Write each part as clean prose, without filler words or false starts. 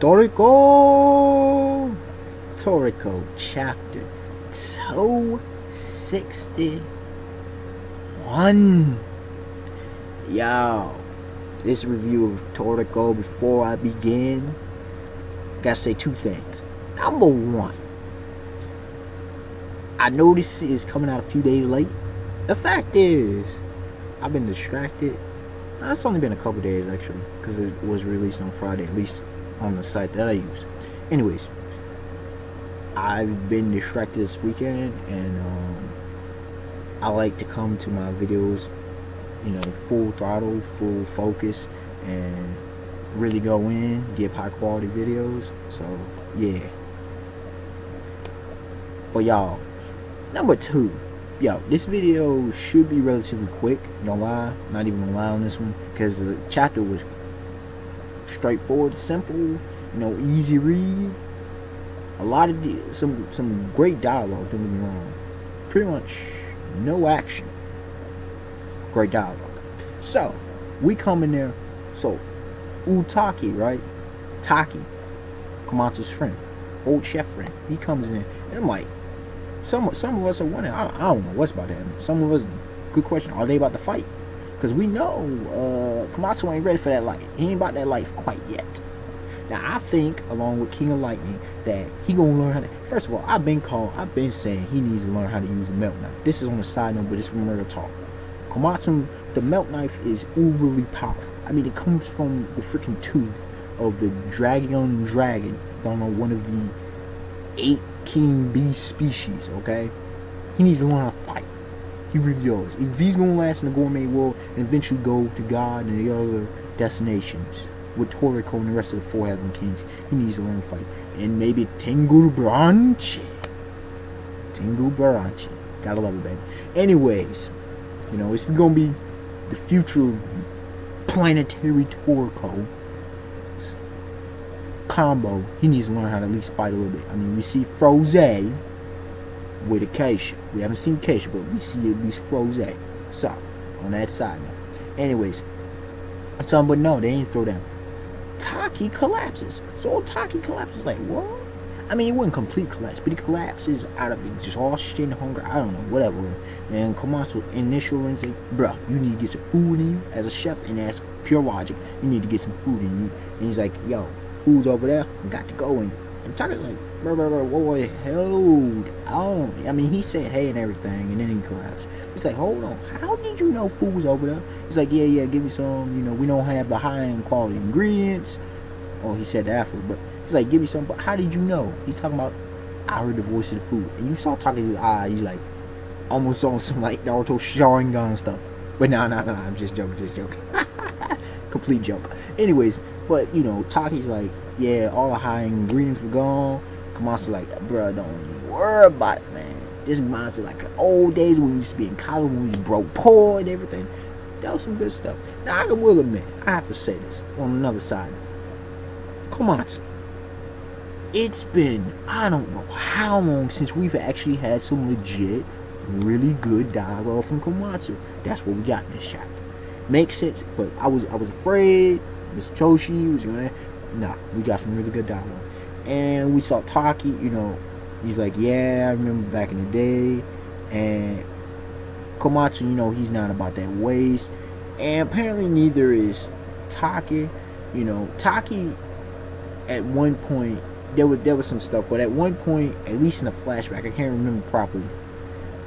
Toriko chapter 261. Yo, this review of Toriko, before I begin, gotta say two things. Number one, I know this is coming out a few days late. The fact is, I've been distracted. It's only been a couple days actually, because it was released on Friday, at least on the site that I use. Anyways, I've been distracted this weekend, and I like to come to my videos, full throttle, full focus, and really go in, give high quality videos. So yeah, for y'all. Number two, yo, this video should be relatively quick. Don't lie, not even gonna lie on this one, because the chapter was straightforward, simple, easy read. A lot of some great dialogue. Don't get me wrong. Pretty much no action. Great dialogue. So we come in there. So Ootake, right? Taki, Komatsu's friend, old chef friend. He comes in, and I'm like, some of us are wondering. I don't know what's about to happen. Some of us, good question. Are they about to fight? Because we know Komatsu ain't ready for that life. He ain't about that life quite yet. Now I think, along with King of Lightning, that he gonna learn how to. First of all, I've been saying he needs to learn how to use the melt knife. This is on the side note, but it's from real talk. Komatsu, the melt knife is uberly powerful. I mean, it comes from the freaking tooth of the dragon. Don't know, one of the 8 king beast species. Okay, he needs to learn how to fight. He really does. If he's gonna last in the gourmet world and eventually go to God and the other destinations with Toriko and the rest of the 4 Heaven Kings, he needs to learn to fight. And maybe Tengu Branchi. Gotta love it, baby. Anyways, if you're gonna be the future planetary Toriko combo, he needs to learn how to at least fight a little bit. I mean, we see Froze with Acacia. We haven't seen Acacia, but we see at least Froze. So, on that side now. Anyways, but no, they ain't throw down. Taki collapses. So Taki collapses like, what? I mean, it wasn't complete collapse, but he collapses out of exhaustion, hunger, I don't know, whatever. And Komatsu initial and say, bro, you need to get some food in you as a chef, and that's pure logic. You need to get some food in you. And he's like, yo, food's over there, I got to go in. And Taki's like, bro, hold on. I mean, he said hey and everything, and then he collapsed. He's like, hold on, how did you know food was over there? He's like, yeah, give me some, we don't have the high-end quality ingredients. Oh, he said that after, but he's like, give me some, but how did you know? He's talking about, I heard the voice of the food. And you saw talking to his eyes, he's like, almost on some like Naruto Sharingan stuff. But no, I'm just joking. Complete joke. Anyways, but Taki's like, yeah, all the high ingredients were gone. Komatsu's like, bro, don't even worry about it, man. This reminds me like the old days when we used to be in college, when we broke poor and everything. That was some good stuff. Now, I will admit, I have to say this on another side. Komatsu, it's been, I don't know how long since we've actually had some legit, really good dialogue from Komatsu. That's what we got in this chapter. Makes sense, but I was afraid Mr. Toshi was gonna. Nah, we got some really good dialogue. And we saw Taki, he's like, yeah, I remember back in the day. And Komatsu, he's not about that waste. And apparently neither is Taki. Taki, at one point, there was some stuff, but at one point, at least in a flashback, I can't remember properly.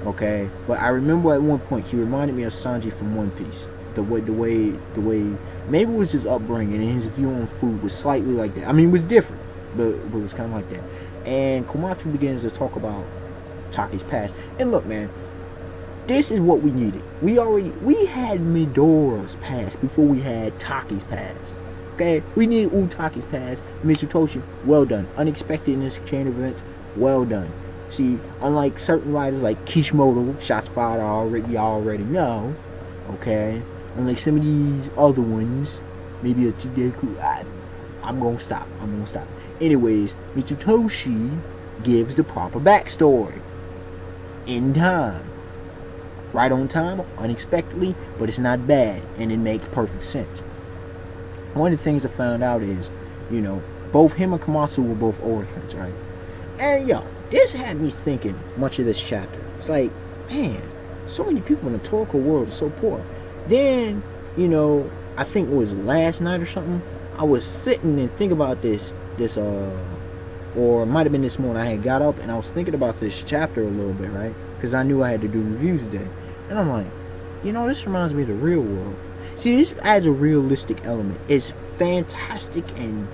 Okay, but I remember at one point he reminded me of Sanji from One Piece. The way, maybe it was his upbringing and his view on food was slightly like that. I mean, it was different, but it was kind of like that. And Komatsu begins to talk about Taki's past. And look, man, this is what we needed. We had Midora's past before we had Taki's past. Okay, we needed Ootake's past. Mr. Toshi, well done. Unexpected in this chain of events, well done. See, unlike certain writers like Kishimoto, shots fired already, you already know. Okay, unlike some of these other ones, maybe a Chideku, I'm gonna stop. Anyways, Mitsutoshi gives the proper backstory in time, right on time, unexpectedly, but it's not bad, and it makes perfect sense. One of the things I found out is, Both him and Komatsu were both orphans, right? And yo, this had me thinking much of this chapter. It's like, man, so many people in the Toriko world are so poor. Then, I think it was last night or something, I was sitting and thinking about this, or it might have been this morning. I had got up and I was thinking about this chapter a little bit, right? Because I knew I had to do reviews today. And I'm like, this reminds me of the real world. See, this adds a realistic element. It's fantastic and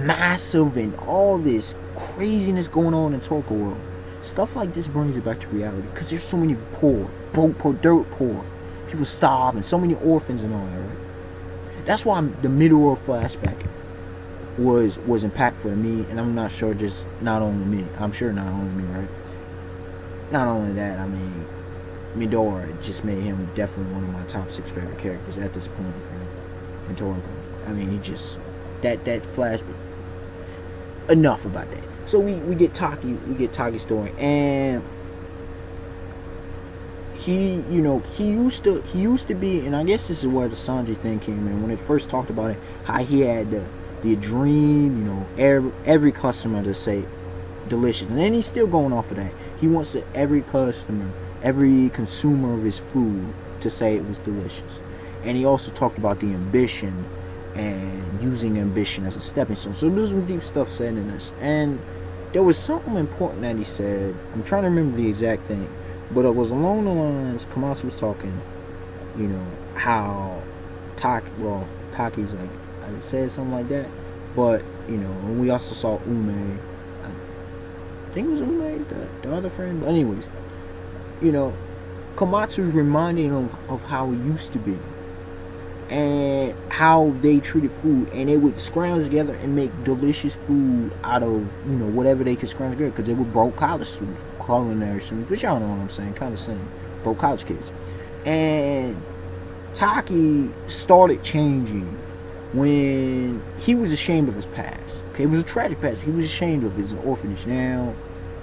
massive and all this craziness going on in Toriko world. Stuff like this brings it back to reality. Because there's so many poor, broke, poor, dirt poor. People starving, so many orphans and all that, right? That's why the Midora flashback was impactful to me, and I'm not sure just not only me. I'm sure not only me, right? Not only that, I mean, Midora just made him definitely one of my top 6 favorite characters at this point, right? In Toriko. I mean, he just that flashback. Enough about that. So we get Taki's story, and he used to be, and I guess this is where the Sanji thing came in when it first talked about it, how he had the dream, every customer to say delicious, and then he's still going off of that. He wants every customer, every consumer of his food to say it was delicious. And he also talked about the ambition and using ambition as a stepping stone. So there's some deep stuff said in this, and there was something important that he said. I'm trying to remember the exact thing, but it was along the lines, Komatsu was talking, how Taki's like, I said something like that, but, and we also saw Ume, I think it was Ume, the other friend, but anyways, Komatsu's reminding of how it used to be, and how they treated food, and they would scrounge together and make delicious food out of, whatever they could scrounge together, because they were broke college students, culinary students, which y'all know what I'm saying, kind of saying, broke college kids. And Taki started changing when he was ashamed of his past. Okay, it was a tragic past. He was ashamed of his orphanage. Now,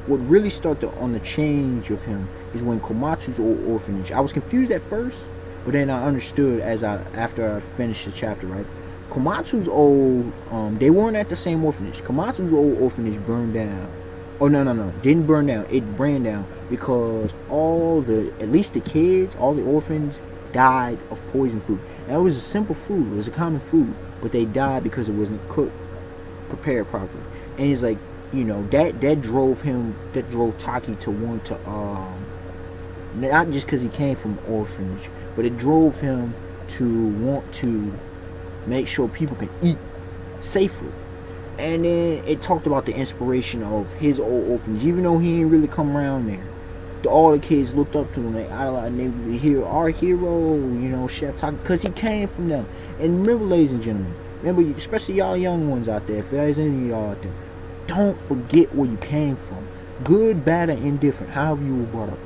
what really started on the change of him is when Komatsu's old orphanage. I was confused at first, but then I understood after I finished the chapter, right? Komatsu's old, they weren't at the same orphanage. Komatsu's old orphanage burned down. Oh, no, didn't burn down. It burned down because at least the kids, all the orphans, died of poison food. And it was a simple food. It was a common food. But they died because it wasn't prepared properly. And he's like, that drove Taki to want to, not just because he came from orphanage, but it drove him to want to make sure people can eat safely. And then it talked about the inspiration of his old orphanage, even though he ain't really come around there. All the kids looked up to him, they idolized, and they hear our hero, Chef Taki, because he came from them. And remember, ladies and gentlemen, especially y'all young ones out there, if there's any of y'all out there, don't forget where you came from. Good, bad, or indifferent, however you were brought up.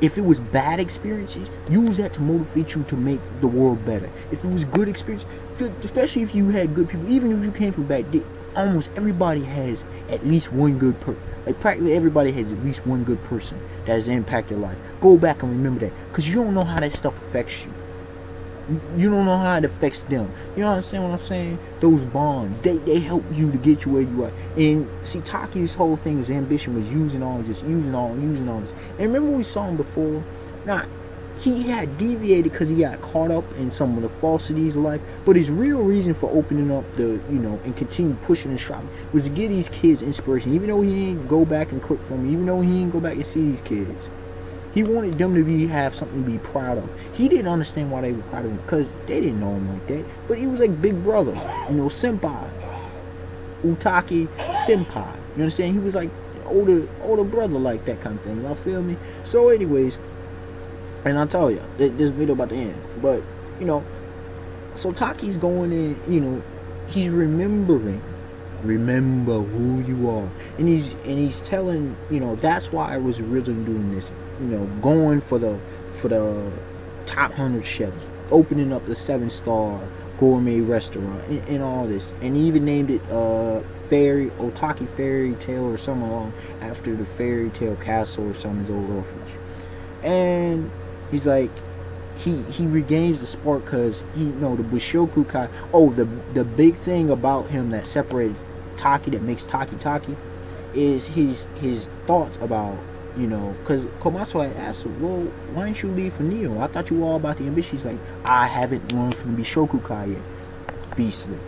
If it was bad experiences, use that to motivate you to make the world better. If it was good experience, especially if you had good people, even if you came from bad, almost everybody has at least one good person. Like, practically everybody has at least one good person that has impacted life. Go back and remember that, because you don't know how that stuff affects you. You don't know how it affects them. You understand what I'm saying? Those bonds, they help you to get you where you are. And see, Taki's whole thing, his ambition was using all this. And remember we saw him before? He had deviated because he got caught up in some of the falsities of life. But his real reason for opening up and continue pushing and striving was to give these kids inspiration. Even though he didn't go back and cook for them, even though he didn't go back and see these kids, he wanted them to have something to be proud of. He didn't understand why they were proud of him, because they didn't know him like that. But he was like big brother, senpai. Ootake senpai. You understand? He was like older brother, like that kind of thing. Y'all feel me? So anyways, and I'll tell you, this video about to end. But, so Taki's going in, he's remembering. Remember who you are. And he's telling, that's why I was originally doing this. Going for the top 100 chefs, opening up the 7-star gourmet restaurant, and all this. And he even named it Ootake Fairy Tale or something along after the fairy tale castle or something, his old orphanage. And he's like, he regains the spark because the Bushoku Kai. Oh, the big thing about him that separated Taki, that makes Taki Taki, is his thoughts about, because Komatsu had asked him, well, why didn't you leave for Neo? I thought you were all about the ambition. He's like, I haven't learned from the Bishoku Kai yet. Beastly.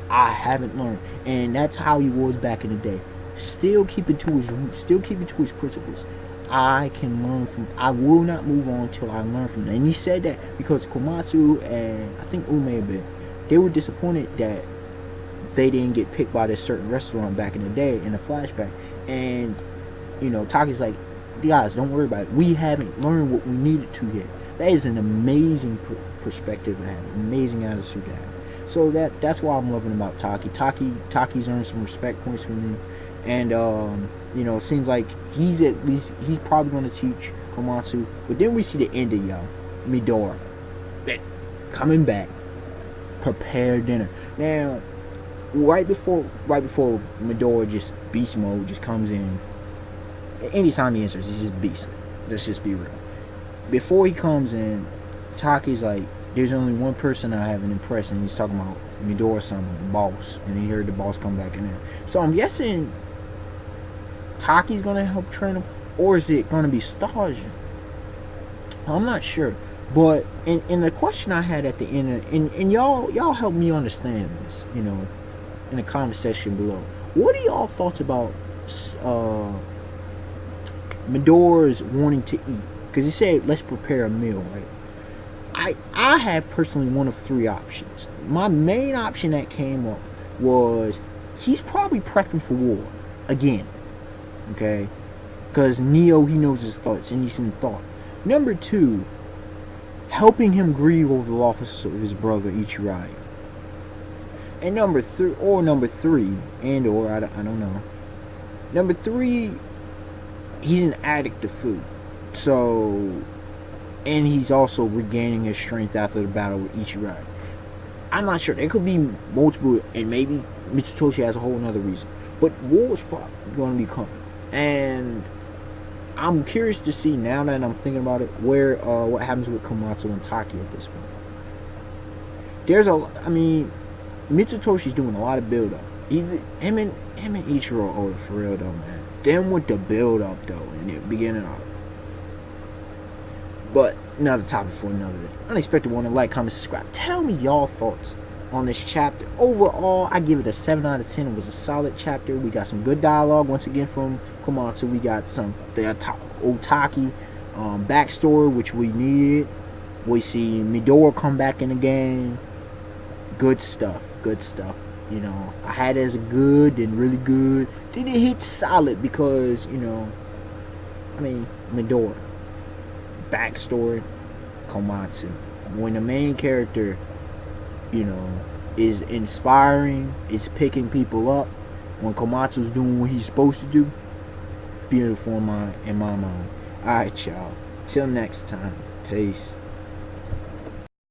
I haven't learned. And that's how he was back in the day. Still keeping to his roots, still keeping to his principles. I will not move on until I learn from them. And he said that because Komatsu and I think Ume, they were disappointed that they didn't get picked by this certain restaurant back in the day in the flashback. And Taki's like, guys, don't worry about it. We haven't learned what we needed to yet. That is an amazing perspective to have, amazing attitude to have. So that's why I'm loving about Taki. Taki's earned some respect points from me, and it seems like he's probably going to teach Komatsu. But then we see the end of Midora coming back, prepare dinner. Now, right before Midora just beast mode just comes in. Anytime he enters, he's just beastly. Let's just be real. Before he comes in, Taki's like, there's only one person I haven't impressed, and he's talking about Midora-sama, the boss, and he heard the boss come back in there. So I'm guessing Taki's gonna help train him, or is it gonna be Stasia? I'm not sure. But in the question I had at the end, and y'all help me understand this, in the comment section below. What are y'all thoughts about Midora's wanting to eat? Because he said, let's prepare a meal, right? I have personally one of three options. My main option that came up was he's probably prepping for war again, okay? Because Neo, he knows his thoughts and he's in thought. Number two, helping him grieve over the loss of his brother Ichiraya. And number three, I don't know. Number three, he's an addict to food. So, and he's also regaining his strength after the battle with Ichiraya. I'm not sure. There could be multiple, and maybe Mitsutoshi has a whole other reason. But war is probably going to be coming. And I'm curious to see, now that I'm thinking about it, what happens with Komatsu and Taki at this point. Mitsutoshi's doing a lot of build up. Him and Ichiro are for real though, man. Them with the build up though in the beginning of it. But another topic for another day. Unexpected one to like, comment, subscribe. Tell me y'all thoughts on this chapter. Overall, I give it a 7 out of 10. It was a solid chapter. We got some good dialogue once again from Komatsu. We got the Ootake backstory, which we needed. We see Midora come back in the game. Good stuff. I had it as a good and really good. Then it hit solid because, Midora. Backstory, Komatsu. When the main character, is inspiring, it's picking people up. When Komatsu's doing what he's supposed to do, beautiful in my mind. Alright, y'all. Till next time. Peace.